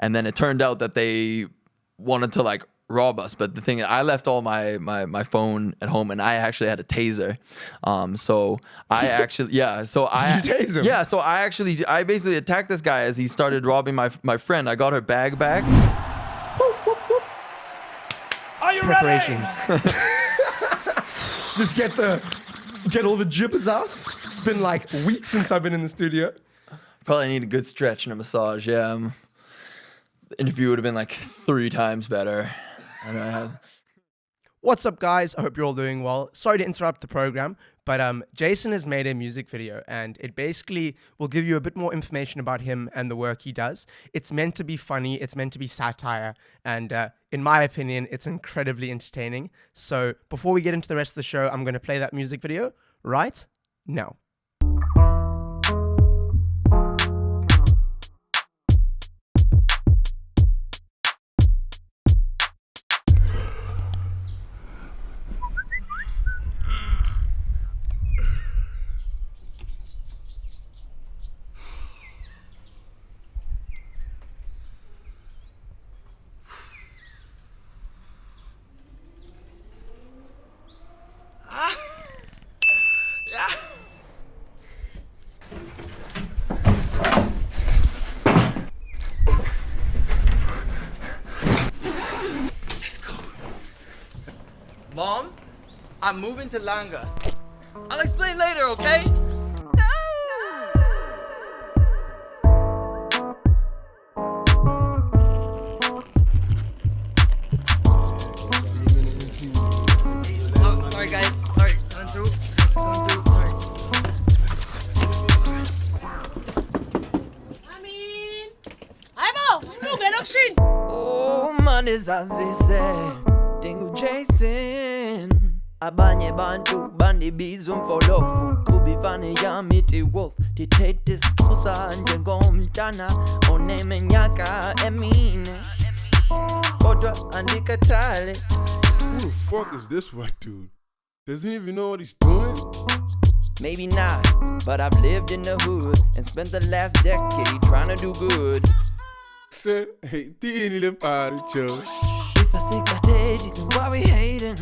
And then it turned out that they wanted to like rob us. But the thing is, I left all my phone at home, and I actually had a taser. So I actually, yeah. So I Did you tase him? Yeah. So I basically attacked this guy as he started robbing my friend. I got her bag back. Are you Preparations. ready? Just get all the jibbers out. It's been like weeks since I've been in the studio. Probably need a good stretch and a massage. Yeah. The interview would have been like 3 times better. And I had. What's up, guys? I hope you're all doing well. Sorry to interrupt the program, but Jason has made a music video, and it basically will give you a bit more information about him and the work he does. It's meant to be funny, it's meant to be satire, and in my opinion, it's incredibly entertaining. So before we get into the rest of the show, I'm going to play that music video right now. Mom, I'm moving to Langa. I'll explain later, okay? Oh, sorry guys. Sorry, coming through. Sorry. Oh man, is as they say. Dingo Jason. Abanye bantu bandi bizum folofu. Kubi fane yamiti wolf. Dictate kusa njengomtana. Oneme nyaka emine. Kodwa andika tale. Who the fuck is this white dude? Does he even know what he's doing? Maybe not, but I've lived in the hood and spent the last decade trying to do good. Say, hey, didn't live party, Joe. If I say God, then why we hating?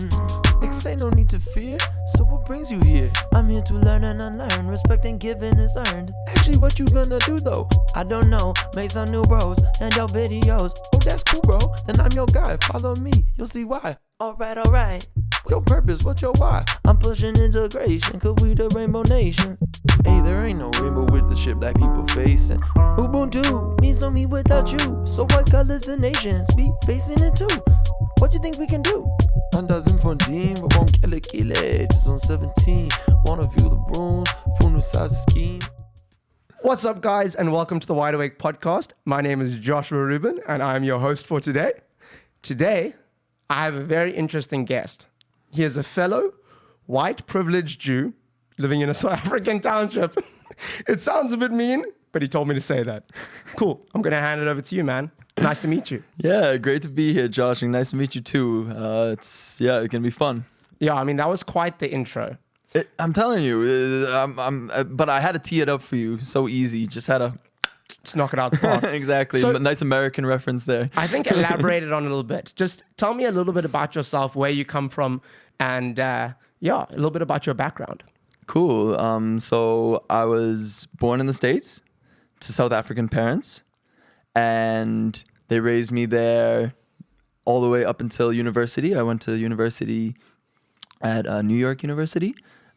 Say no need to fear, so what brings you here? I'm here to learn and unlearn, respect and giving is earned. Actually, what you gonna do though? I don't know, make some new bros and your videos. Oh, that's cool, bro, then I'm your guy, follow me, you'll see why. Alright. Your purpose, what's your why? I'm pushing integration, cause we the rainbow nation. Hey, there ain't no rainbow with the shit black people facing. Ubuntu means no me without you. So white colors and nations be facing it too. What you think we can do? Andas infondim, vamos kile, just on 17. Wanna view the room, full new size scheme. What's up, guys, and welcome to the Wide Awake podcast. My name is Joshua Rubin, and I'm your host for today. Today, I have a very interesting guest. He is a fellow white privileged Jew living in a South African township. It sounds a bit mean, but he told me to say that. Cool. I'm going to hand it over to you, man. Nice to meet you. Yeah, great to be here, Josh, and nice to meet you too. It's gonna be fun. Yeah, I mean, that was quite the intro. I'm telling you, but I had to tee it up for you. So easy, just had to knock it out the park. Exactly. So, nice American reference there. I think elaborate it on a little bit. Just tell me a little bit about yourself, where you come from, and a little bit about your background. Cool. So I was born in the States to South African parents, and they raised me there all the way up until university. I went to university at New York University,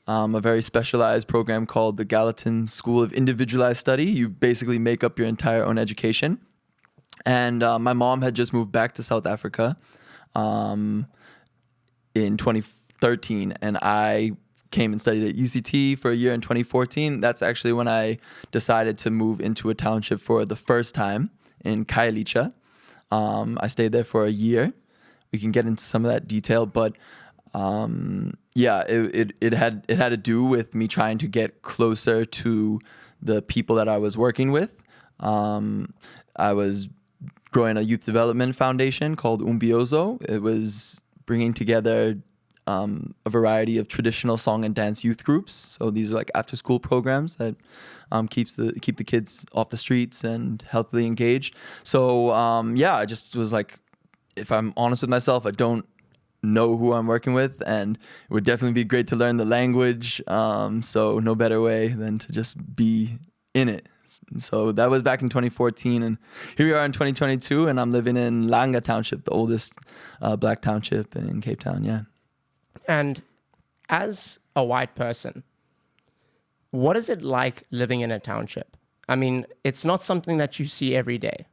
a very specialized program called the Gallatin School of Individualized Study. You basically make up your entire own education. And my mom had just moved back to South Africa in 2013, and I came and studied at UCT for a year in 2014. That's actually when I decided to move into a township for the first time in Khayelitsha. I stayed there for a year. We can get into some of that detail, but it had to do with me trying to get closer to the people that I was working with. I was growing a youth development foundation called Umbiozo. It was bringing together a variety of traditional song and dance youth groups. So these are like after school programs that keep the kids off the streets and healthily engaged. So I just was like, if I'm honest with myself, I don't know who I'm working with, and it would definitely be great to learn the language. So no better way than to just be in it. So that was back in 2014, and here we are in 2022, and I'm living in Langa Township, the oldest black township in Cape Town. Yeah. And as a white person, what is it like living in a township? I mean, it's not something that you see every day,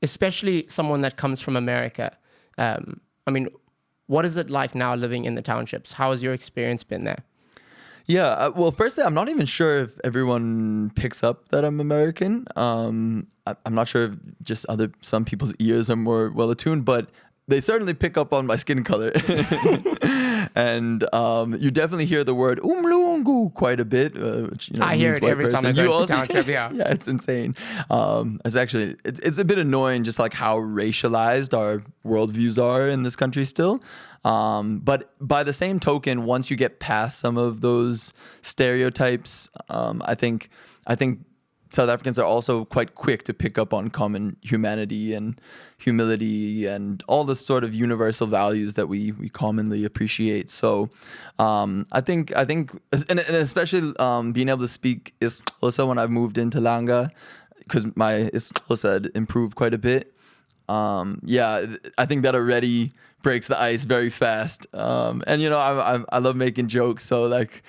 especially someone that comes from America. I mean, what is it like now living in the townships? How has your experience been there? Yeah, well, firstly, I'm not even sure if everyone picks up that I'm American. I'm not sure if just some people's ears are more well attuned, but they certainly pick up on my skin color. And you definitely hear the word umlungu quite a bit. Which, I hear it every time I go to the township. Yeah, yeah, it's insane. It's a bit annoying, just like how racialized our worldviews are in this country still. But by the same token, once you get past some of those stereotypes, I think South Africans are also quite quick to pick up on common humanity and humility and all the sort of universal values that we commonly appreciate. So I think and especially being able to speak isiXhosa when I've moved into Langa, because my isiXhosa had improved quite a bit. I think that already breaks the ice very fast. And I love making jokes, so like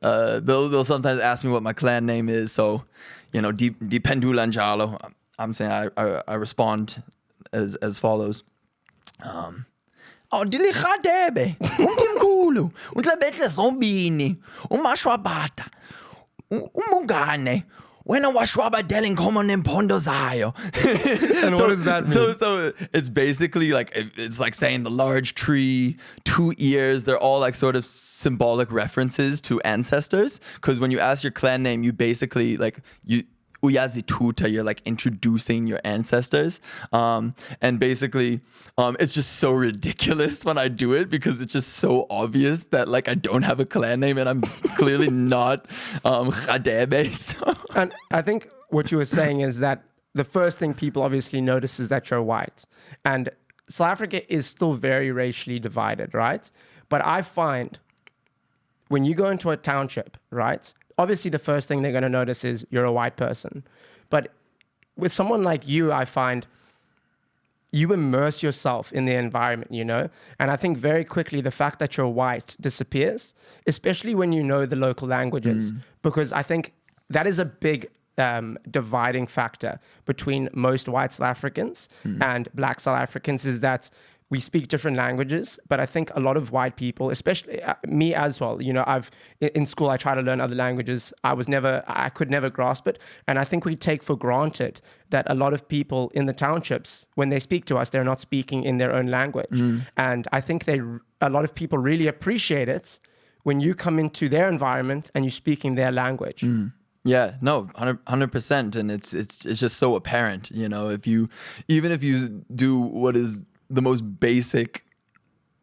they'll sometimes ask me what my clan name is. So Dipendula Njalo. I'm saying I respond as follows. Dilichadebe, umtimkulu, untlabethle zombini, umashwabata, umungane. When I washwabadele inkomo nempondo zayo. And what does that mean? So it's basically like, it's like saying the large tree, 2 ears. They're all like sort of symbolic references to ancestors. Because when you ask your clan name, you basically like uyazituta, you're like introducing your ancestors. And basically, it's just so ridiculous when I do it, because it's just so obvious that like I don't have a clan name and I'm clearly not Khadebe. So. And I think what you were saying is that the first thing people obviously notice is that you're white. And South Africa is still very racially divided, right? But I find when you go into a township, right? Obviously, the first thing they're going to notice is you're a white person. But with someone like you, I find you immerse yourself in the environment, And I think very quickly the fact that you're white disappears, especially when you know the local languages. Because I think that is a big dividing factor between most white South Africans and black South Africans, is that we speak different languages. But I think a lot of white people, especially me as well, in school I try to learn other languages. I could never grasp it. And I think we take for granted that a lot of people in the townships, when they speak to us, they're not speaking in their own language. And I think a lot of people really appreciate it when you come into their environment and you speak in their language. Yeah, no, 100%. And it's just so apparent, if you do what is the most basic,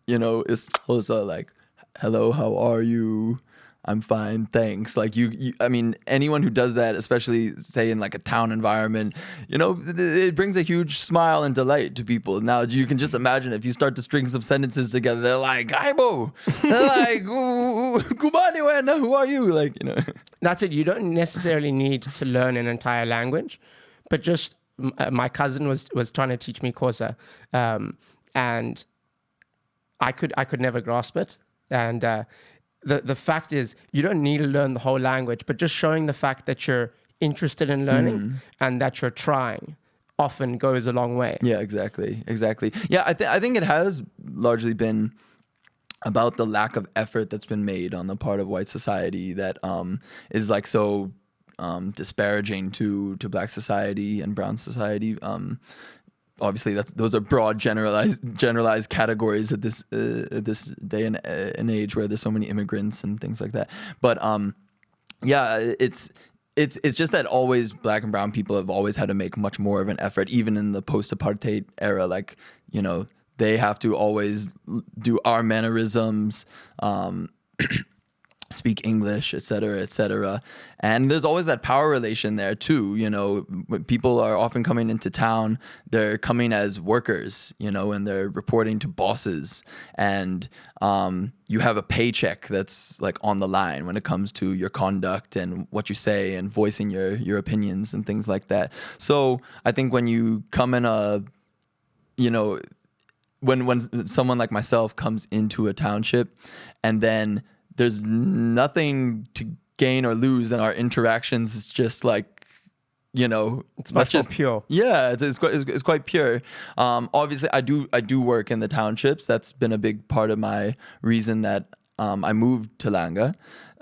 is also like, hello, how are you? I'm fine, thanks. Like I mean, anyone who does that, especially say in like a town environment, it brings a huge smile and delight to people. Now you can just imagine if you start to string some sentences together, they're like, Aibo, they're like, Kumani, who are you? Like, That's it. You don't necessarily need to learn an entire language, but just my cousin was trying to teach me Xhosa, and I could never grasp it. And the fact is, you don't need to learn the whole language, but just showing the fact that you're interested in learning and that you're trying often goes a long way. Yeah, exactly. Yeah, I think it has largely been about the lack of effort that's been made on the part of white society that is like so disparaging to black society and brown society. Obviously, those are broad, generalized categories at this day and age where there's so many immigrants and things like that. But it's just that always black and brown people have always had to make much more of an effort, even in the post-apartheid era. Like, they have to always do our mannerisms, speak English, et cetera. And there's always that power relation there too. You know, when people are often coming into town, they're coming as workers, you know, and they're reporting to bosses. And you have a paycheck that's like on the line when it comes to your conduct and what you say and voicing your opinions and things like that. So I think when you come in when someone like myself comes into a township and then there's nothing to gain or lose in our interactions. It's just like, you know, It's much more pure. Yeah, it's quite pure. Obviously, I do work in the townships. That's been a big part of my reason that I moved to Langa.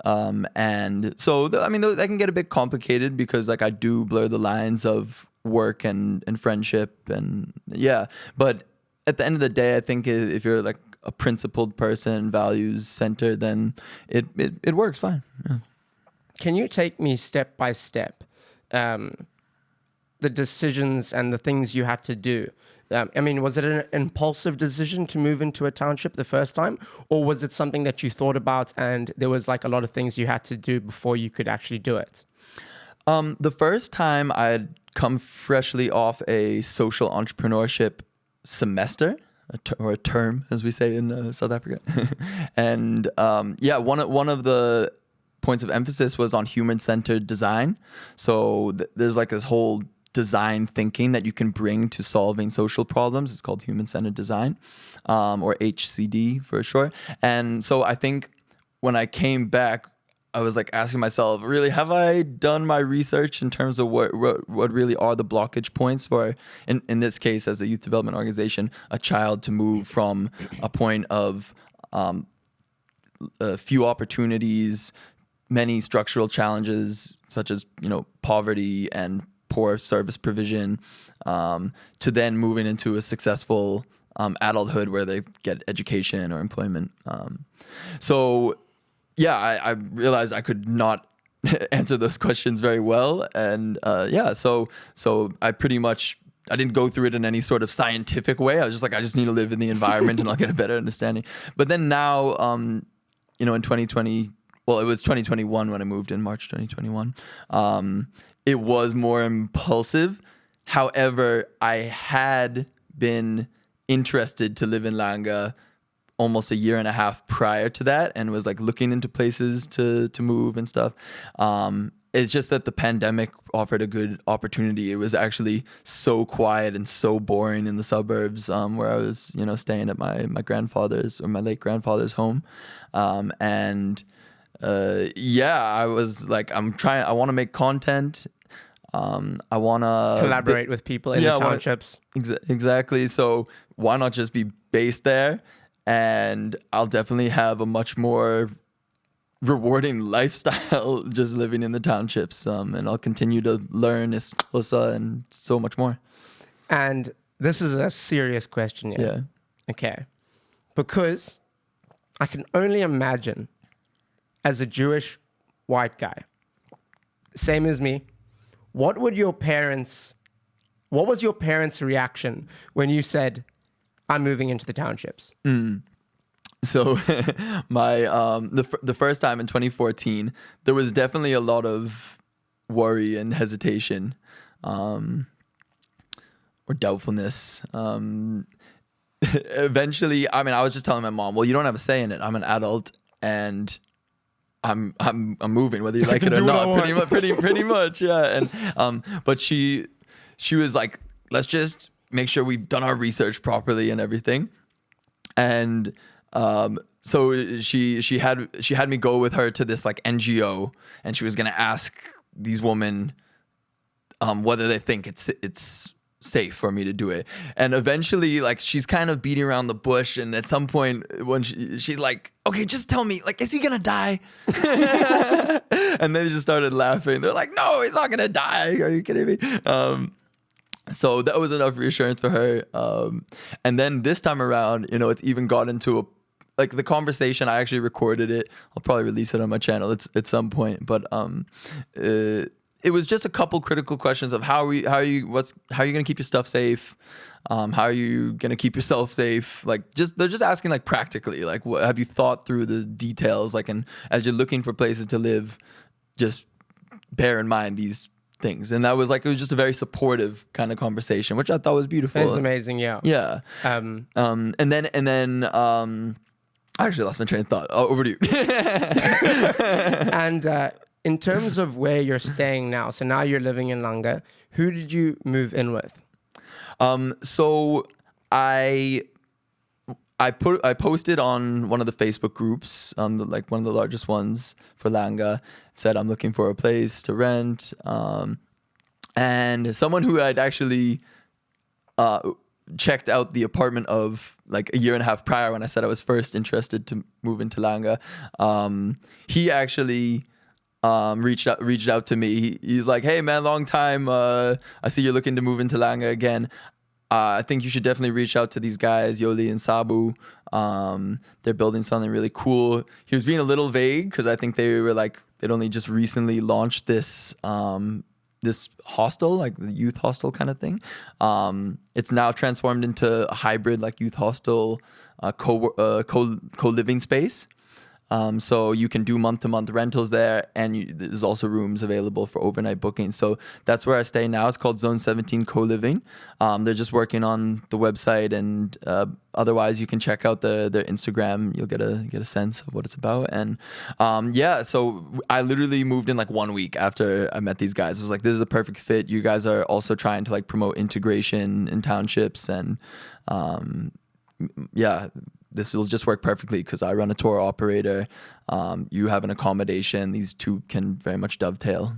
And so, that can get a bit complicated because like I do blur the lines of work and friendship and yeah. But at the end of the day, I think if you're like a principled person, values centered, then it works fine. Yeah. Can you take me step by step, the decisions and the things you had to do? Was it an impulsive decision to move into a township the first time, or was it something that you thought about and there was like a lot of things you had to do before you could actually do it? The first time I'd come freshly off a social entrepreneurship semester, or a term, as we say in South Africa. And one of the points of emphasis was on human-centered design. So there's like this whole design thinking that you can bring to solving social problems. It's called human-centered design, or HCD for short. And so I think when I came back, I was like asking myself, really, have I done my research in terms of what really are the blockage points for, in this case, as a youth development organization, a child to move from a point of few opportunities, many structural challenges, such as, you know, poverty and poor service provision, to then moving into a successful adulthood where they get education or employment. I realized I could not answer those questions very well. And so I didn't go through it in any sort of scientific way. I was just like, I just need to live in the environment and I'll get a better understanding. But then now, in 2020, well, it was 2021 when I moved in March 2021. It was more impulsive. However, I had been interested to live in Langa almost a year and a half prior to that and was like looking into places to move and stuff. It's just that the pandemic offered a good opportunity. It was actually so quiet and so boring in the suburbs, where I was, staying at my grandfather's or my late grandfather's home. I was like, I want to make content. I want to collaborate with people in the townships. Exactly. So why not just be based there? And I'll definitely have a much more rewarding lifestyle just living in the townships. And I'll continue to learn Isxhosa and so much more. And this is a serious question. Yeah. Okay. Because I can only imagine, as a Jewish white guy, same as me, what was your parents' reaction when you said, I'm moving into the townships? So the first time in 2014, there was definitely a lot of worry and hesitation, or doubtfulness. Eventually, I was just telling my mom, well, you don't have a say in it. I'm an adult and I'm moving whether you like it or not. Pretty much, yeah. And but she was like, let's just make sure we've done our research properly and everything. And so she had me go with her to this like NGO, and she was gonna ask these women whether they think it's safe for me to do it. And eventually, like, she's kind of beating around the bush, and at some point when she's like, okay, just tell me, like, is he gonna die? And they just started laughing. They're like, no, he's not gonna die, are you kidding me? So that was enough reassurance for her. And then this time around, it's even got into the conversation. I actually recorded it. I'll probably release it on my channel at some point. But it was just a couple critical questions of how are you going to keep your stuff safe? How are you gonna keep yourself safe? Like, they're just asking like practically, like, what have you thought through the details? Like, and as you're looking for places to live, just bear in mind these things. And that was like, it was just a very supportive kind of conversation, which I thought was beautiful. That's amazing. Yeah. Yeah. And then I actually lost my train of thought. Oh, over to you. And in terms of where you're staying now, so now you're living in Langa, who did you move in with? So I posted on one of the Facebook groups, like one of the largest ones for Langa, said I'm looking for a place to rent. And someone who I'd actually checked out the apartment of like a year and a half prior when I said I was first interested to move into Langa, he actually reached out to me. He's like, "Hey man, long time. I see you're looking to move into Langa again. I think you should definitely reach out to these guys, Yoli and Sabu. They're building something really cool." He was being a little vague because I think they were like, they'd only just recently launched this this hostel, like the youth hostel kind of thing. It's now transformed into a hybrid like youth hostel co-living space. So you can do month-to-month rentals there, and there's also rooms available for overnight bookings. So that's where I stay now. It's called Zone 17 Co-Living. They're just working on the website, and otherwise you can check out their Instagram. You'll get a sense of what it's about. And so I literally moved in like 1 week after I met these guys. I was like, this is a perfect fit. You guys are also trying to like promote integration in townships, and this will just work perfectly because I run a tour operator. You have an accommodation. These two can very much dovetail.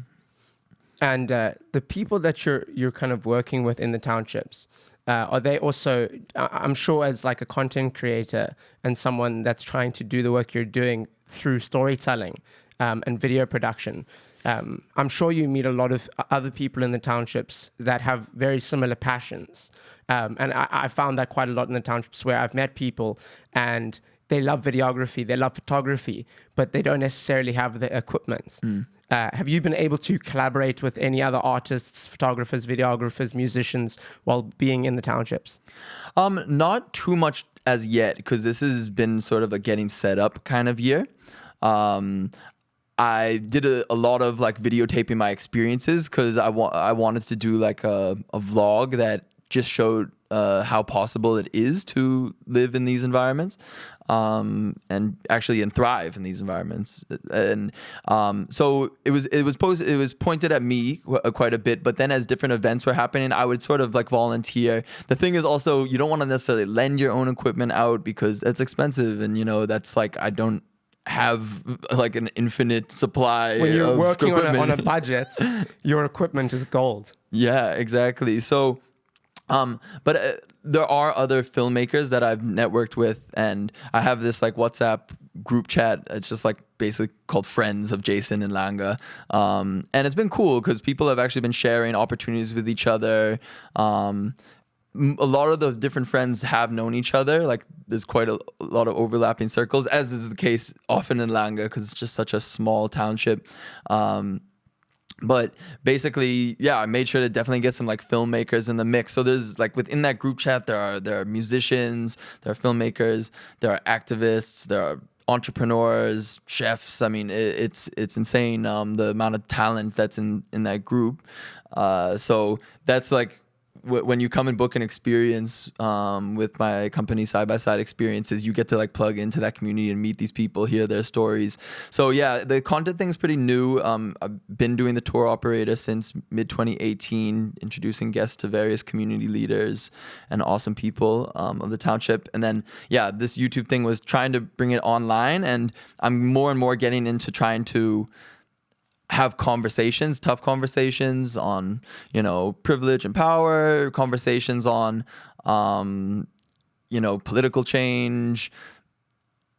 And the people that you're kind of working with in the townships, are they also, I'm sure as like a content creator and someone that's trying to do the work you're doing through storytelling and video production, I'm sure you meet a lot of other people in the townships that have very similar passions. And I found that quite a lot in the townships where I've met people and they love videography, they love photography, but they don't necessarily have the equipment. Have you been able to collaborate with any other artists, photographers, videographers, musicians while being in the townships? Not too much as yet, because this has been sort of a getting set up kind of year. I did a lot of like videotaping my experiences because I wanted to do like a vlog that just showed how possible it is to live in these environments and thrive in these environments. And so it was pointed at me quite a bit, but then as different events were happening, I would sort of like volunteer. The thing is also, you don't want to necessarily lend your own equipment out because it's expensive, and that's like, I don't have like an infinite supply. When you're of working equipment. on a budget, your equipment is gold. Yeah, exactly. So but there are other filmmakers that I've networked with, and I have this like WhatsApp group chat. It's just like basically called Friends of Jason and Langa. And it's been cool because people have actually been sharing opportunities with each other. A lot of the different friends have known each other. Like there's quite a lot of overlapping circles, as is the case often in Langa because it's just such a small township. But basically, yeah, I made sure to definitely get some like filmmakers in the mix. So there's like within that group chat, there are musicians, there are filmmakers, there are activists, there are entrepreneurs, chefs. I mean, it's insane the amount of talent that's in that group. So that's like when you come and book an experience with my company, Side by Side Experiences, you get to like plug into that community and meet these people, hear their stories. So yeah, the content thing is pretty new. I've been doing the tour operator since mid 2018, introducing guests to various community leaders and awesome people of the township. And then yeah, this YouTube thing was trying to bring it online, and I'm more and more getting into trying to have conversations, tough conversations on, privilege and power, conversations on, political change,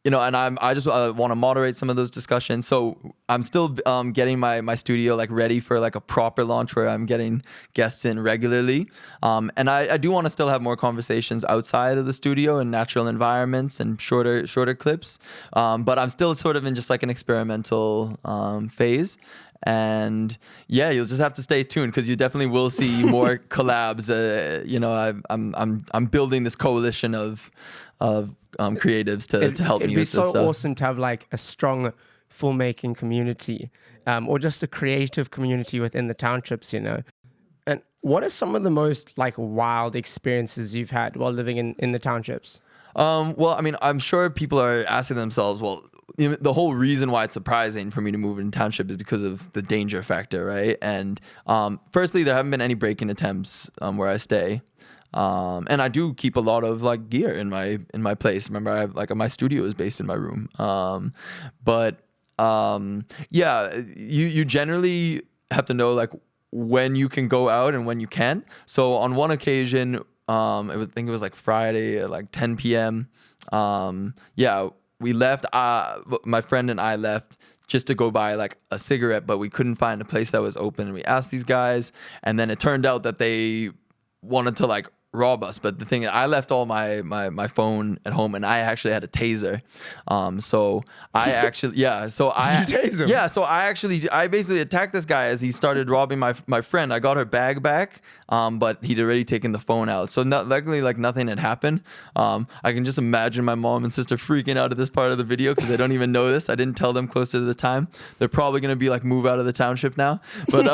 and I just want to moderate some of those discussions. So I'm still getting my studio like ready for like a proper launch where I'm getting guests in regularly. And I do want to still have more conversations outside of the studio in natural environments and shorter clips. But I'm still sort of in just like an experimental phase. And yeah, you'll just have to stay tuned because you definitely will see more collabs. I'm building this coalition of creatives to help me It'd be with so this stuff. awesome to have like a strong filmmaking community, or just a creative community within the townships, And what are some of the most like wild experiences you've had while living in the townships? Well, I mean, I'm sure people are asking themselves, well, the whole reason why it's surprising for me to move in township is because of the danger factor, right? And firstly, there haven't been any break-in attempts where I stay. And I do keep a lot of like gear in my place. Remember, I have like my studio is based in my room. Yeah, you generally have to know like when you can go out and when you can't. So on one occasion, I think it was like Friday at like 10 p.m. Yeah, we left. My friend and I left just to go buy like a cigarette, but we couldn't find a place that was open. And we asked these guys, and then it turned out that they wanted to like rob us. But the thing is, I left all my phone at home, and I actually had a taser. So I actually, yeah. So I Did you tase him? Yeah. So I basically attacked this guy as he started robbing my friend. I got her bag back, but he'd already taken the phone out. So luckily, like nothing had happened. I can just imagine my mom and sister freaking out at this part of the video because they don't even know this. I didn't tell them closer to the time. They're probably gonna be like, move out of the township now. But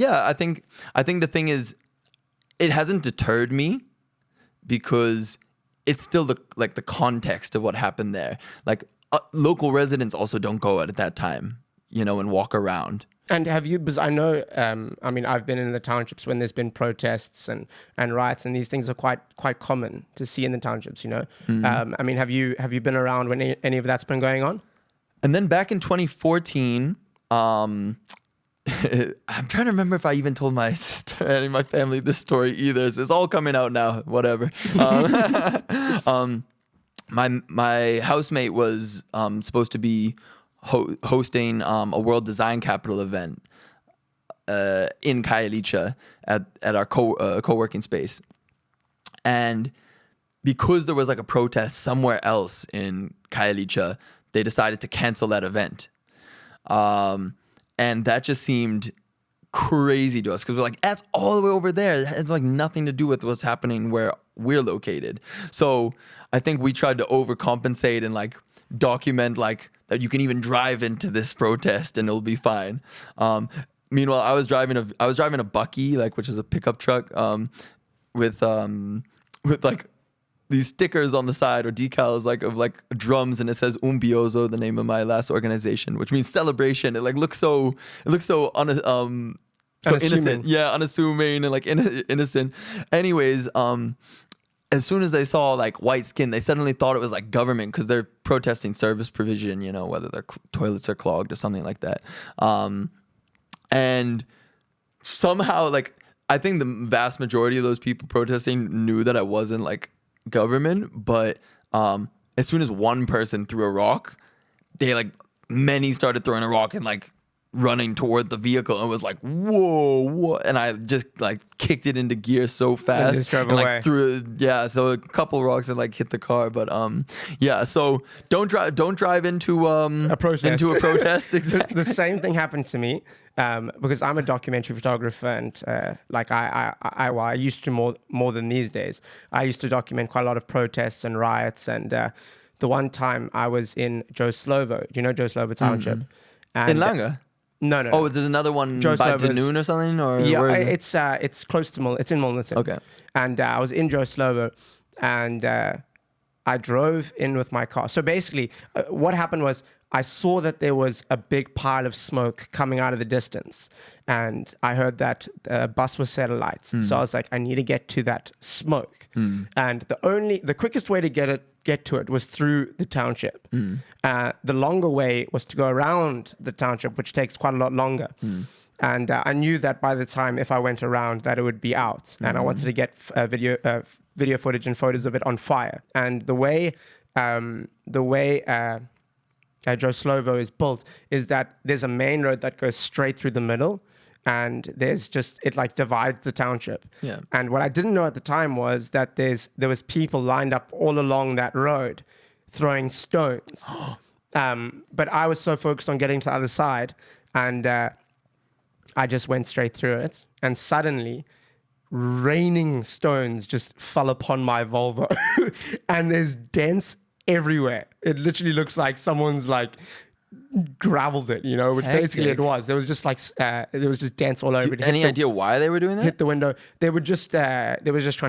yeah, I think the thing is, it hasn't deterred me because it's still the context of what happened there. Like local residents also don't go out at that time, and walk around. And have you, because I know, I mean, I've been in the townships when there's been protests and riots, and these things are quite common to see in the townships, Mm-hmm. I mean, have you been around when any of that's been going on? And then back in 2014, I'm trying to remember if I even told my sister and my family this story either. It's all coming out now, whatever. My housemate was supposed to be hosting a World Design Capital event in Khayelitsha at our co-working space. And because there was like a protest somewhere else in Khayelitsha, they decided to cancel that event. And that just seemed crazy to us because we're like, that's all the way over there. It's like nothing to do with what's happening where we're located. So I think we tried to overcompensate and like document like that you can even drive into this protest and it'll be fine. Meanwhile, I was driving a Bucky, like, which is a pickup truck, with like these stickers on the side or decals of drums, and it says Umbiozo, the name of my last organization, which means celebration. It looks so innocent. Yeah, unassuming and like innocent. Anyways, as soon as they saw like white skin, they suddenly thought it was like government because they're protesting service provision, whether their toilets are clogged or something like that. And somehow, like, I think the vast majority of those people protesting knew that I wasn't like government, but as soon as one person threw a rock, many started throwing a rock and like running toward the vehicle, and was like, whoa, and I just like kicked it into gear so fast and just drove away. So a couple rocks and like hit the car, but yeah, so don't drive into a protest. Exactly. The same thing happened to me, because I'm a documentary photographer, and I used to more than these days. I used to document quite a lot of protests and riots, and the one time I was in Joe Slovo. Do you know Joe Slovo Township? Mm-hmm. In Langa? No. Oh, there's another one Joe by Slovo's, Danoon or something? Or yeah, where is it? it's close to it's in Molnison. Okay. And I was in Joe Slovo, and I drove in with my car. So basically, what happened was I saw that there was a big pile of smoke coming out of the distance, and I heard that the bus was set alight. So I was like, I need to get to that smoke. And the quickest way to get to it was through the township. The longer way was to go around the township, which takes quite a lot longer. And I knew that by the time, if I went around, that it would be out. And I wanted to get video footage and photos of it on fire. And the way Joe Slovo is built is that there's a main road that goes straight through the middle, and it like divides the township. Yeah. And what I didn't know at the time was that there was people lined up all along that road throwing stones. But I was so focused on getting to the other side, and I just went straight through it. And suddenly, raining stones just fell upon my Volvo, and there's dents everywhere. It literally looks like someone's like graveled it, which basically it was. There was just there was just dents all over it. Any idea why they were doing that? Hit the window. They were just trying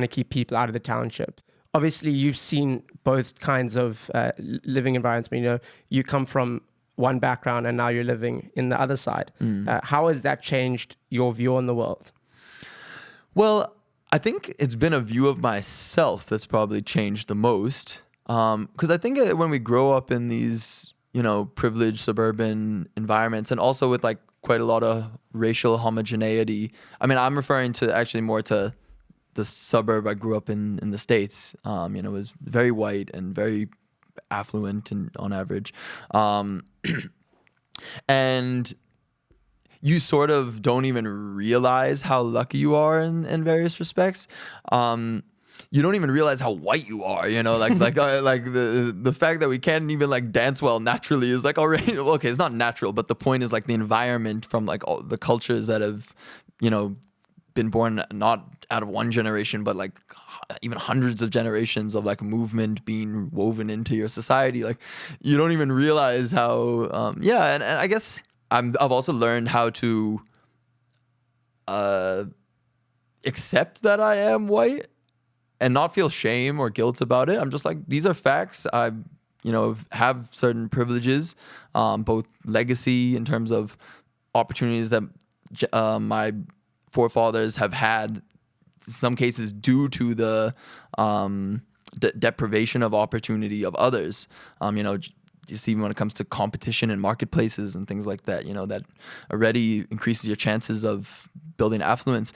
to keep people out of the township. Obviously, you've seen both kinds of living environments. But, you come from one background and now you're living in the other side. How has that changed your view on the world? Well, I think it's been a view of myself that's probably changed the most. Because I think when we grow up in these, privileged suburban environments, and also with like quite a lot of racial homogeneity. I mean, I'm referring to actually more to the suburb I grew up in the States. It was very white and very affluent and on average. And you sort of don't even realize how lucky you are in various respects. You don't even realize how white you are, like the fact that we can't even like dance well naturally is like already, okay, it's not natural, but the point is like the environment from like all the cultures that have, been born not out of one generation, but like even hundreds of generations of like movement being woven into your society. Like you don't even realize how, and I guess I've also learned how to accept that I am white and not feel shame or guilt about it. I'm just like, these are facts. I, have certain privileges, both legacy in terms of opportunities that my forefathers have had, in some cases due to the deprivation of opportunity of others. You see when it comes to competition in marketplaces and things like that, that already increases your chances of building affluence.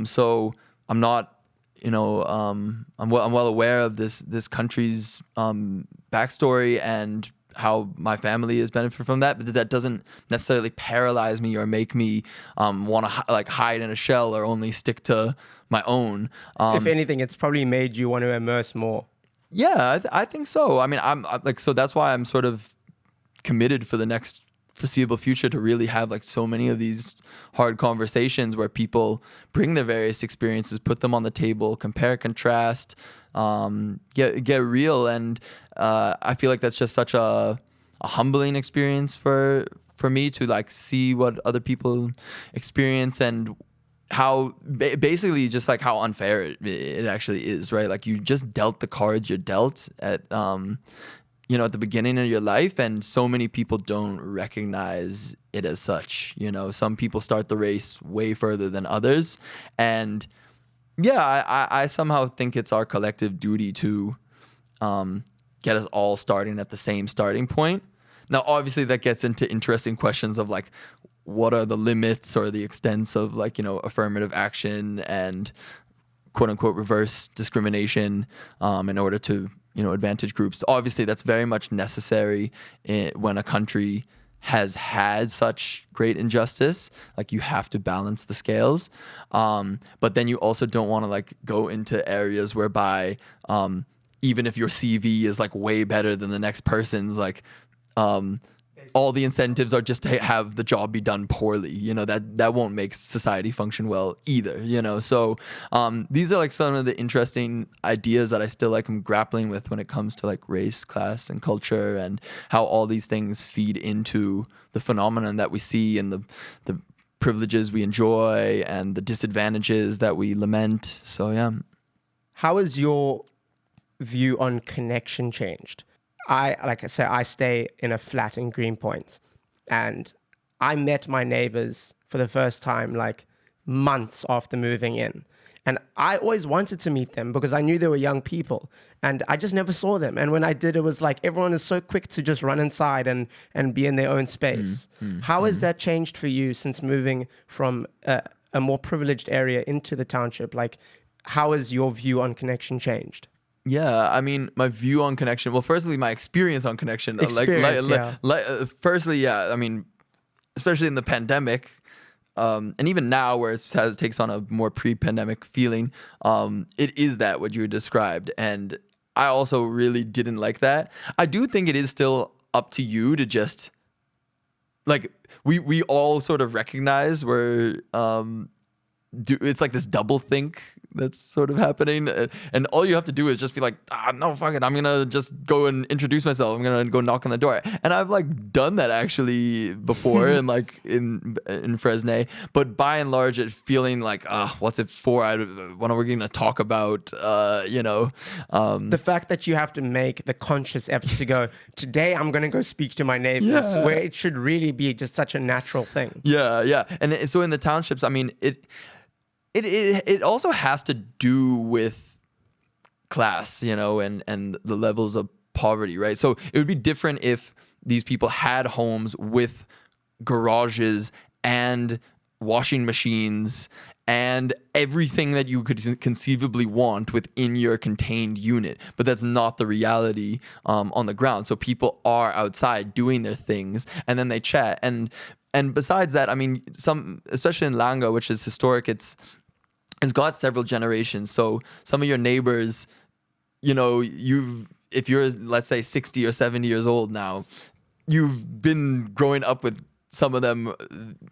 So I'm not, I'm well aware of this country's backstory and how my family has benefited from that, but that doesn't necessarily paralyze me or make me want to hide in a shell or only stick to my own. If anything, it's probably made you want to immerse more. Yeah, I think so. I mean, I'm like, so that's why I'm sort of committed for the next foreseeable future to really have like so many of these hard conversations where people bring their various experiences, put them on the table, compare, contrast, get real. And I feel like that's just such a humbling experience for me to like see what other people experience and how basically just like how unfair it actually is, right? Like you just dealt the cards you're dealt at at the beginning of your life, and so many people don't recognize it as such. Some people start the race way further than others, and I somehow think it's our collective duty to get us all starting at the same starting point. Now, obviously, that gets into interesting questions of like, what are the limits or the extents of like, affirmative action and quote unquote reverse discrimination in order to, advantage groups. Obviously, that's very much necessary when a country has had such great injustice. Like you have to balance the scales. But then you also don't want to like go into areas whereby even if your CV is like way better than the next person's, like all the incentives are just to have the job be done poorly. That won't make society function well either. So these are like some of the interesting ideas that I still like am grappling with when it comes to like race, class, and culture, and how all these things feed into the phenomenon that we see and the privileges we enjoy and the disadvantages that we lament. So yeah. How has your view on connection changed? Like I said, I stay in a flat in Greenpoint, and I met my neighbors for the first time like months after moving in. And I always wanted to meet them because I knew they were young people, and I just never saw them. And when I did, it was like everyone is so quick to just run inside and be in their own space. How has that changed for you since moving from a more privileged area into the township? Like, how has your view on connection changed? Yeah, I mean, my view on connection. Well, firstly, my experience on connection. Firstly, I mean, especially in the pandemic, and even now, where it takes on a more pre-pandemic feeling, it is what you described, and I also really didn't like that. I do think it is still up to you to just like we all sort of recognize we're it's like this double think that's sort of happening, and all you have to do is just be like, no, fuck it, I'm gonna just go and introduce myself, I'm gonna go knock on the door. And I've like done that actually before in like in Fresnay, but by and large it feeling like, what's it for? What are we gonna talk about? The fact that you have to make the conscious effort to go, today I'm gonna go speak to my neighbors, where it should really be just such a natural thing. Yeah. And so in the townships, I mean, it also has to do with class, and the levels of poverty, right? So it would be different if these people had homes with garages and washing machines and everything that you could conceivably want within your contained unit. But that's not the reality on the ground. So people are outside doing their things, and then they chat. And besides that, I mean, especially in Langa, which is historic, it's got several generations. So some of your neighbors, if you're, let's say, 60 or 70 years old now, you've been growing up with some of them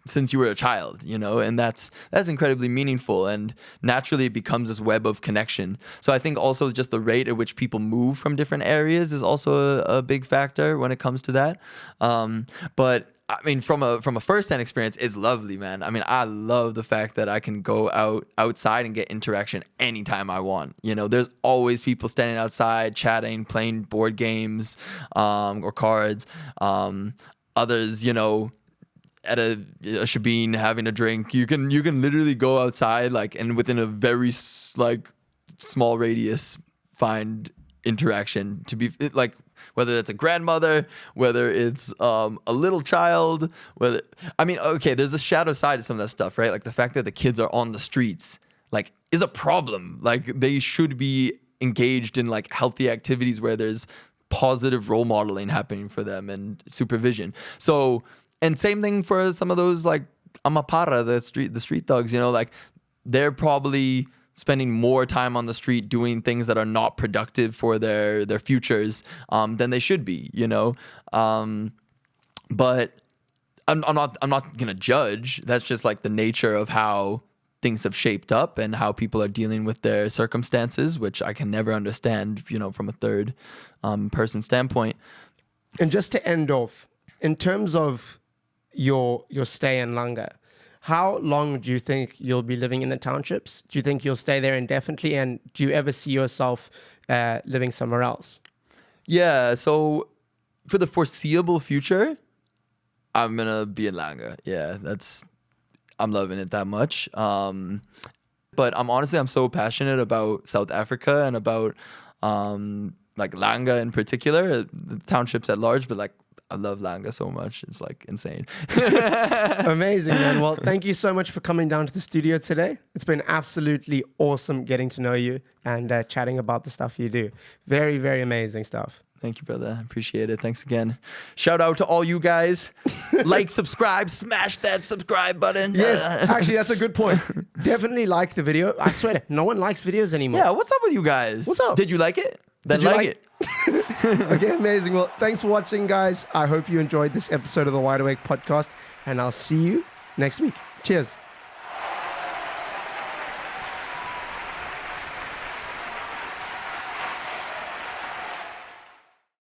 since you were a child, and that's incredibly meaningful, and naturally it becomes this web of connection. So I think also just the rate at which people move from different areas is also a big factor when it comes to that. But I mean, from a first-hand experience, it's lovely, man. I mean, I love the fact that I can go outside and get interaction anytime I want. There's always people standing outside, chatting, playing board games, or cards. Others, at a shebeen having a drink. You can literally go outside, like, and within a very small radius find interaction to be like, whether it's a grandmother, whether it's a little child, there's a shadow side to some of that stuff, right? Like the fact that the kids are on the streets, like, is a problem. Like, they should be engaged in like healthy activities where there's positive role modeling happening for them and supervision. So, and same thing for some of those like amapara, the street thugs, like they're probably spending more time on the street doing things that are not productive for their futures than they should be, but I'm not gonna judge. That's just like the nature of how things have shaped up and how people are dealing with their circumstances, which I can never understand, from a third person standpoint. And just to end off, in terms of your stay in Langa, how long do you think you'll be living in the townships? Do you think you'll stay there indefinitely? And do you ever see yourself living somewhere else? Yeah, so for the foreseeable future, I'm going to be in Langa. Yeah, I'm loving it that much. But I'm so passionate about South Africa and about like Langa in particular, the townships at large, but like, I love Langa so much. It's like insane. Amazing, man. Well, thank you so much for coming down to the studio today. It's been absolutely awesome getting to know you and chatting about the stuff you do. Very, very amazing stuff. Thank you, brother. I appreciate it. Thanks again. Shout out to all you guys. Like, subscribe, smash that subscribe button. Yes, actually, that's a good point. Definitely like the video. I swear, no one likes videos anymore. Yeah, what's up with you guys? What's up? Did you like it? Then Did you like it. Okay, amazing. Well, thanks for watching, guys. I hope you enjoyed this episode of the Wide Awake podcast, and I'll see you next week. Cheers.